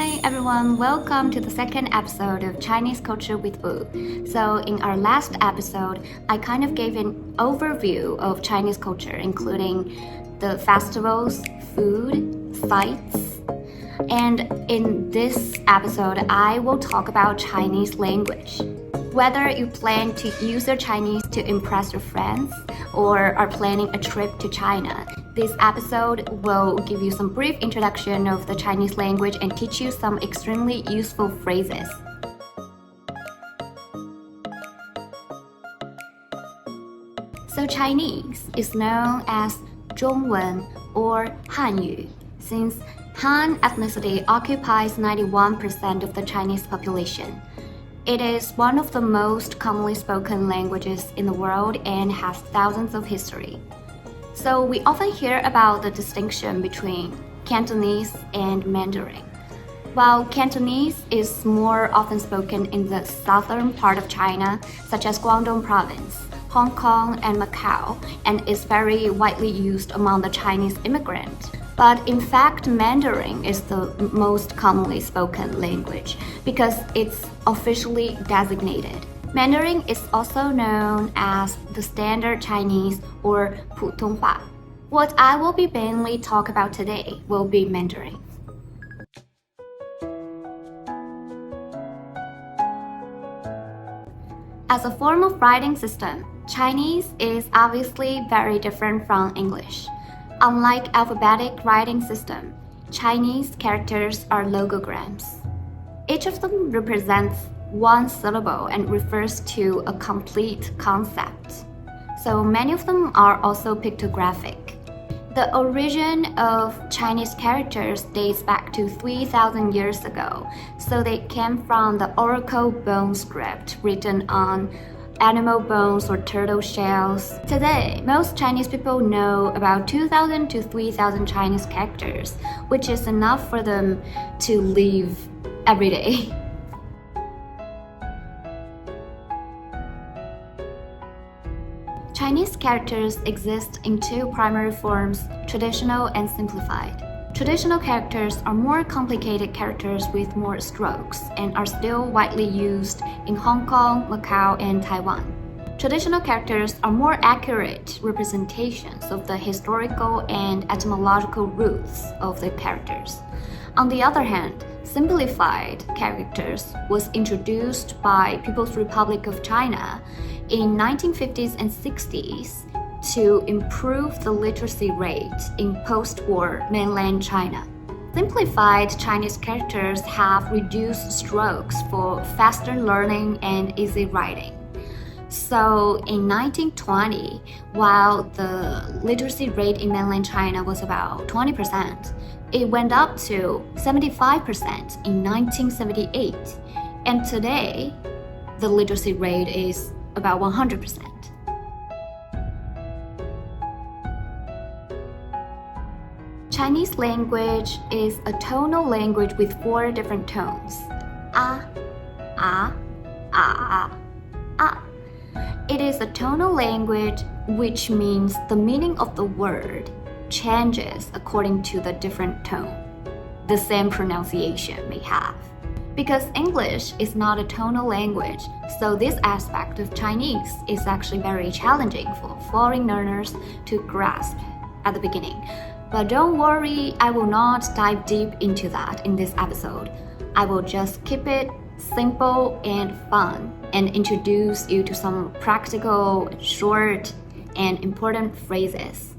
Hi everyone, welcome to the second episode of Chinese Culture with Wu. So in our last episode, I kind of gave an overview of Chinese culture, including the festivals, food, sites. And in this episode, I will talk about Chinese language. Whether you plan to use your Chinese to impress your friends or are planning a trip to China, this episode will give you some brief introduction of the Chinese language and teach you some extremely useful phrases. So Chinese is known as 中文 or 汉语, since Han ethnicity occupies 91% of the Chinese population. It is one of the most commonly spoken languages in the world and has thousands of history. So we often hear about the distinction between Cantonese and Mandarin. While Cantonese is more often spoken in the southern part of China, such as Guangdong province, Hong Kong, and Macau, and is very widely used among the Chinese immigrants. But in fact, Mandarin is the most commonly spoken language because it's officially designated. Mandarin is also known as the Standard Chinese or 普通话. What I will be mainly talk about today will be Mandarin. As a form of writing system, Chinese is obviously very different from English. Unlike alphabetic writing system, Chinese characters are logograms. Each of them represents one syllable and refers to a complete concept. So many of them are also pictographic. The origin of Chinese characters dates back to 3,000 years ago, so they came from the oracle bone script written on animal bones or turtle shells. Today, most Chinese people know about 2,000 to 3,000 Chinese characters, which is enough for them to live every day. Chinese characters exist in two primary forms, traditional and simplified. Traditional characters are more complicated characters with more strokes and are still widely used in Hong Kong, Macau, and Taiwan. Traditional characters are more accurate representations of the historical and etymological roots of the characters. On the other hand, simplified characters was introduced by People's Republic of China in 1950s and 60s to improve the literacy rate in post-war mainland China. Simplified Chinese characters have reduced strokes for faster learning and easy writing. So in 1920, while the literacy rate in mainland China was about 20%, it went up to 75% in 1978. And today, the literacy rate is about 100%. Chinese language is a tonal language with 4 different tones. A, a, a, a. It is a tonal language, which means the meaning of the word changes according to the different tone the same pronunciation may have. Because English is not a tonal language, so this aspect of Chinese is actually very challenging for foreign learners to grasp at the beginning. But don't worry, I will not dive deep into that in this episode. I will just keep it simple and fun and introduce you to some practical, short, and important phrases.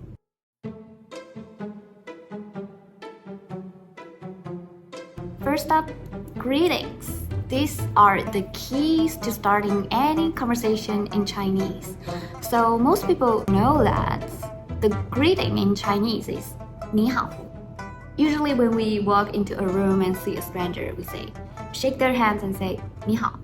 First up, greetings. These are the keys to starting any conversation in Chinese. So most people know that the greeting in Chinese is 你好. Usually when we walk into a room and see a stranger, we say, shake their hands and say 你好.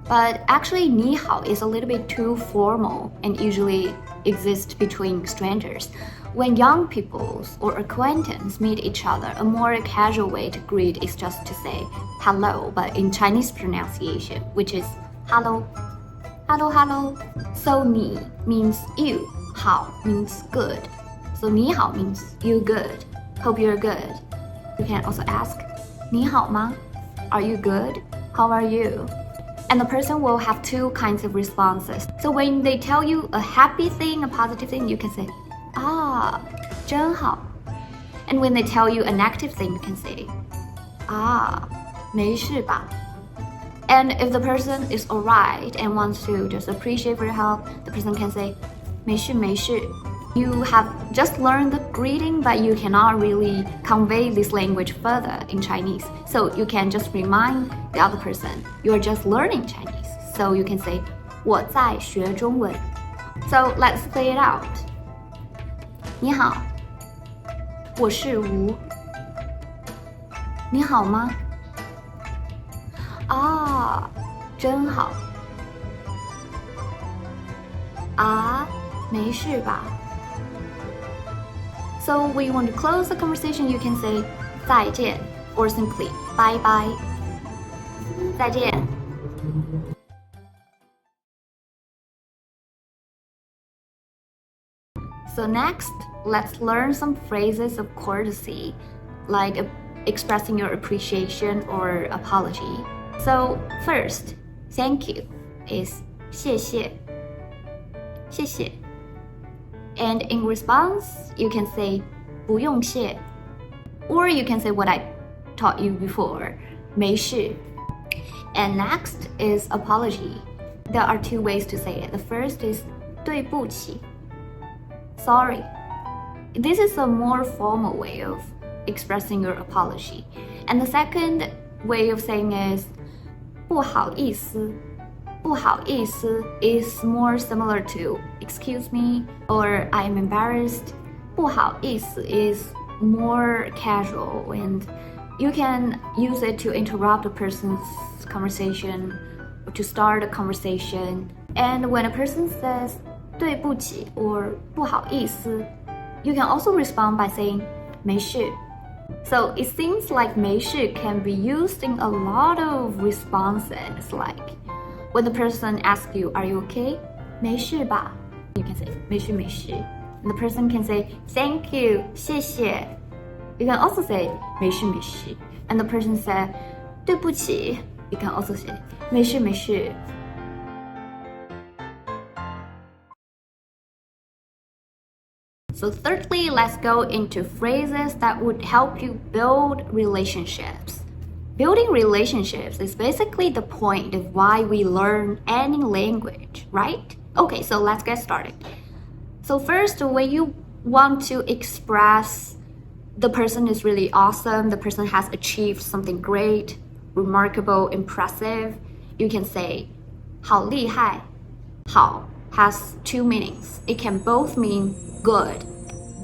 But actually 你好 is a little bit too formal and usually exists between strangers. When young people or acquaintances meet each other, a more casual way to greet is just to say hello, but in Chinese pronunciation, which is hello, hello, hello. So 你 means you, 好 means good. So 你好 means you good. Hope you're good. You can also ask 你好吗? Are you good? How are you? And the person will have two kinds of responses. So when they tell you a happy thing, a positive thing, you can say, 真好. And when they tell you a negative thing, you can say, 没事吧? And if the person is alright and wants to just appreciate for your help, the person can say, 没事没事. You have just learned the greeting, but you cannot really convey this language further in Chinese. So you can just remind the other person, you are just learning Chinese. So you can say, 我在学中文. So let's play it out. 你好，我是吴。你好吗？真好。没事吧？So when you want to close the conversation, you can say 再见 or simply bye bye. 再见. So next, let's learn some phrases of courtesy, like expressing your appreciation or apology. So first, thank you is 谢谢. 谢谢. And in response, you can say 不用谢. Or you can say what I taught you before, 没事. And next is apology. There are two ways to say it. The first is 对不起. Sorry. This is a more formal way of expressing your apology. And the second way of saying is 不好意思. 不好意思 is more similar to excuse me or I'm embarrassed. 不好意思 is more casual and you can use it to interrupt a person's conversation or to start a conversation. And when a person says 对不起 or 不好意思, you can also respond by saying 没事. So it seems like 没事 can be used in a lot of responses, like when the person asks you, are you okay? 没事吧? You can say 没事没事. And the person can say thank you, 谢谢. You can also say 没事没事. And the person said 对不起. You can also say 没事没事. So thirdly, let's go into phrases that would help you build relationships. Building relationships is basically the point of why we learn any language, right? Okay, so let's get started. So first, when you want to express the person is really awesome, the person has achieved something great, remarkable, impressive, you can say 好厉害. 好 has two meanings. It can both mean good,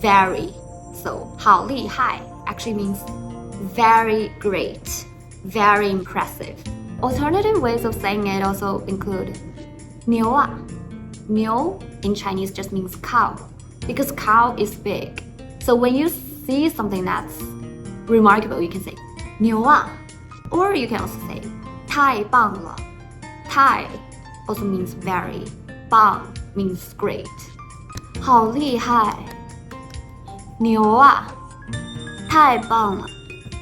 very. So 好厉害 actually means very great, very impressive. Alternative ways of saying it also include 牛啊. 牛 in Chinese just means cow because cow is big. So when you see something that's remarkable, you can say 牛啊. Or you can also say 太棒了. 太 also means very. 棒 means great. 好厉害. 牛啊. 太棒了.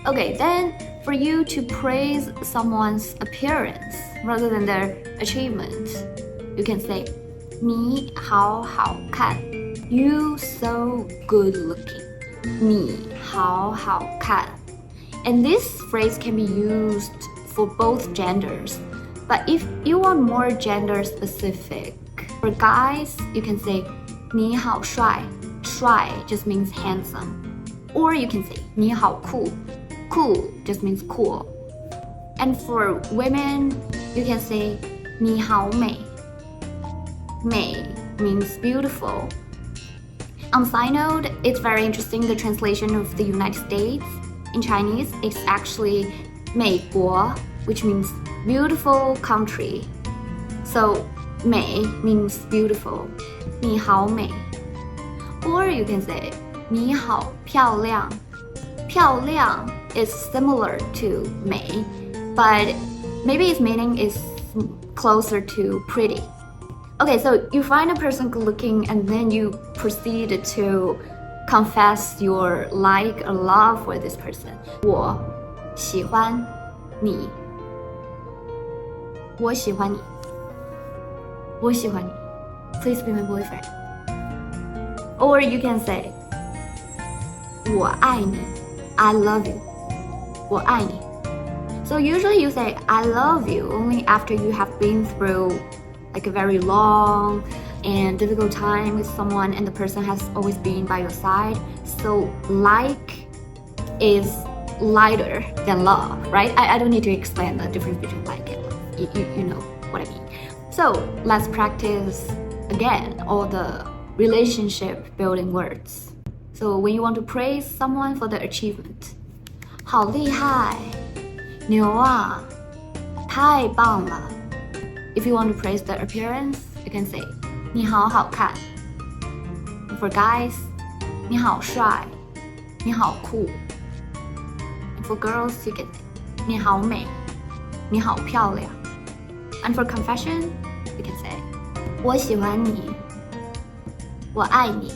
Okay, then for you to praise someone's appearance rather than their achievement, you can say 你好好看. You so good looking. 你好好看. And this phrase can be used for both genders. But if you want more gender specific, for guys, you can say 你好帅. 帅 just means handsome. Or you can say 你好酷. Cool just means cool. And for women, you can say 你好美. 美 means beautiful. On side note, it's very interesting the translation of the United States. In Chinese, it's actually 美国, which means beautiful country. So 美 means beautiful. 你好美. Or you can say 你好漂亮. 漂亮 is similar to 美, but maybe its meaning is closer to pretty. Okay, so you find a person good looking and then you proceed to confess your like or love for this person. 我喜欢你，我喜欢你，我喜欢你。Please be my boyfriend. Or you can say 我爱你 I love you 我爱你 So usually you say I love you only after you have been through like a very long and difficult time with someone and the person has always been by your side. So like is lighter than love, right? I don't need to explain the difference between like and love. You know what I mean. So let's practice again all the relationship building words. So when you want to praise someone for their achievement, 好厉害，牛啊，太棒了。If you want to praise their appearance, you can say 你好好看。And for guys, 你好帅，你好酷。And for girls, you can say 你好美，你好漂亮。And for confession, you can say 我喜欢你，我爱你。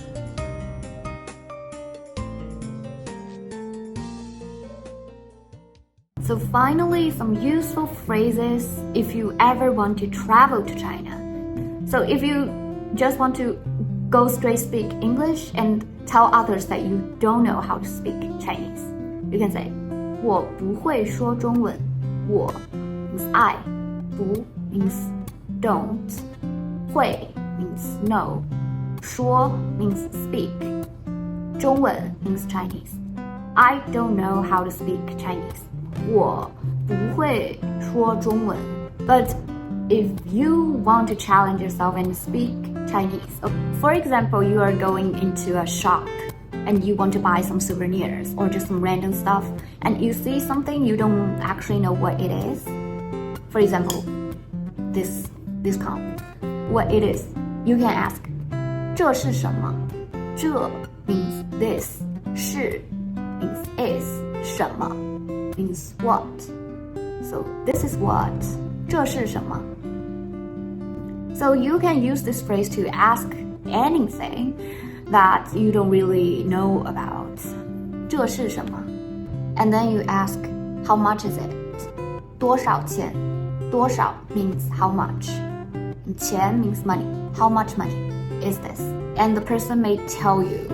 So finally, some useful phrases if you ever want to travel to China. So if you just want to go straight speak English and tell others that you don't know how to speak Chinese, you can say 我不会说中文。我 means I, 不 means don't, 会 means know, 说 means speak, 中文 means Chinese. I don't know how to speak Chinese. 我不会说中文 But if you want to challenge yourself and speak Chinese, for example, you are going into a shop and you want to buy some souvenirs or just some random stuff and you see something you don't actually know what it is. For example, this cup, what it is, you can ask 这是什么？这 means this, 是 means is, 什么 means what. So this is what. 这是什么 So you can use this phrase to ask anything that you don't really know about. 这是什么 And then you ask, how much is it? 多少钱多少 means how much. And 钱 means money. How much money is this? And the person may tell you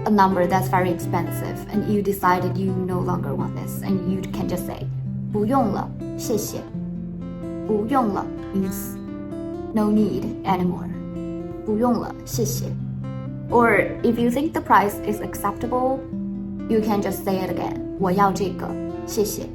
a number that's very expensive and you decided you no longer want this and you can just say 不用了谢谢不用了 means no need anymore 不用了谢谢 Or if you think the price is acceptable, you can just say it again 我要这个谢谢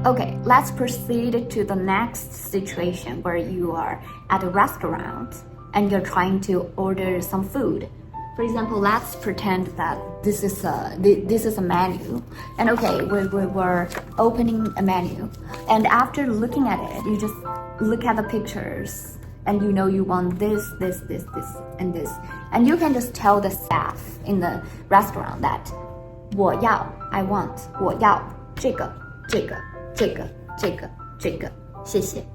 Okay, let's proceed to the next situation where you are at a restaurant and you're trying to order some food. For example, let's pretend that this is a menu, and okay, we're opening a menu, and after looking at it, you just look at the pictures, and you know you want this, and this, and you can just tell the staff in the restaurant that 我要 I want 我要这个谢谢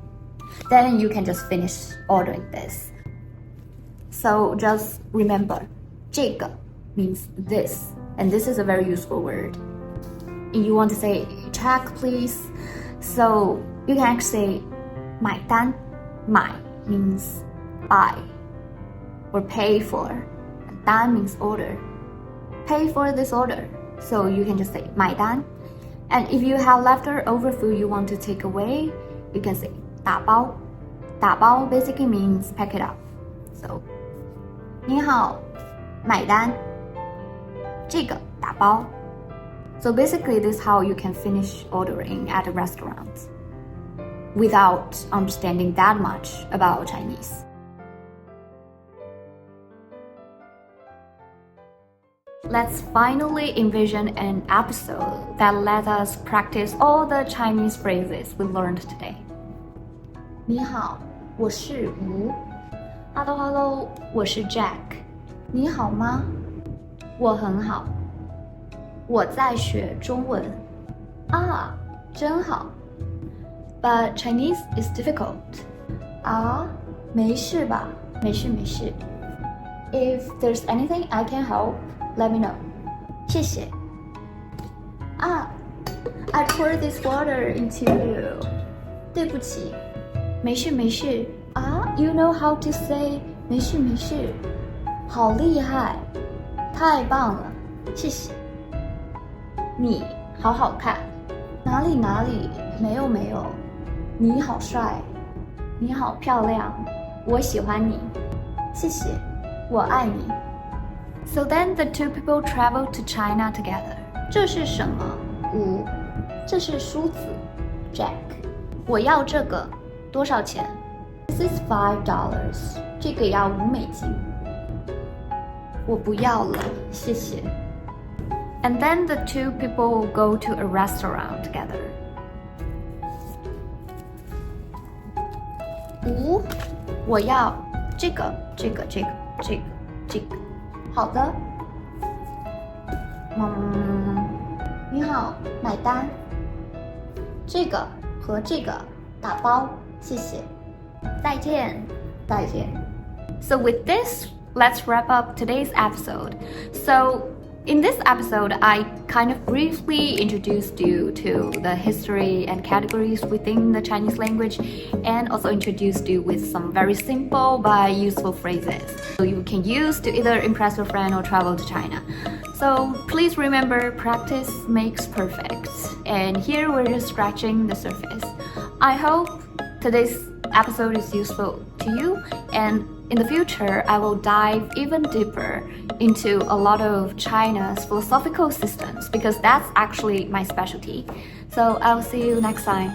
Then you can just finish ordering this. So just remember. 这个 means this, and this is a very useful word. And you want to say check please, so you can actually say 买单买 means buy or pay for, and 单 means order. Pay for this order, so you can just say 买单. And if you have leftover food you want to take away, you can say 打包. 打包 basically means pack it up. So 你好买单这个打包 So basically this is how you can finish ordering at a restaurant without understanding that much about Chinese. Let's finally envision an episode that let us practice all the Chinese phrases we learned today. 你好，我是吴。Hello, 我是 Jack。你好吗？我很好。我在学中文。啊，真好。But Chinese is difficult. 啊，没事吧？没事。If there's anything I can help, let me know. 谢谢。啊 I poured this water into you. 对不起，没事没事啊 You know how to say 没事没事，好厉害，太棒了，谢谢。你好好看，哪里哪里，没有没有，你好帅，你好漂亮，我喜欢你，谢谢，我爱你。So then the two people traveled to China together. 这是什么？5。这是梳子 Jack. 我要这个，多少钱？ This is $5. 这个要$5。我不要了，谢谢。And then the two people go to a restaurant together. 5，我要这个。好的。你好，买单。这个和这个打包，谢谢。再见。So with this, let's wrap up today's episode. So in this episode, I kind of briefly introduced you to the history and categories within the Chinese language and also introduced you with some very simple but useful phrases so you can use to either impress your friend or travel to China. So please remember, practice makes perfect. And here we're just scratching the surface. I hope today's episode is useful to you, and in the future, I will dive even deeper into a lot of China's philosophical systems because that's actually my specialty. So I'll see you next time.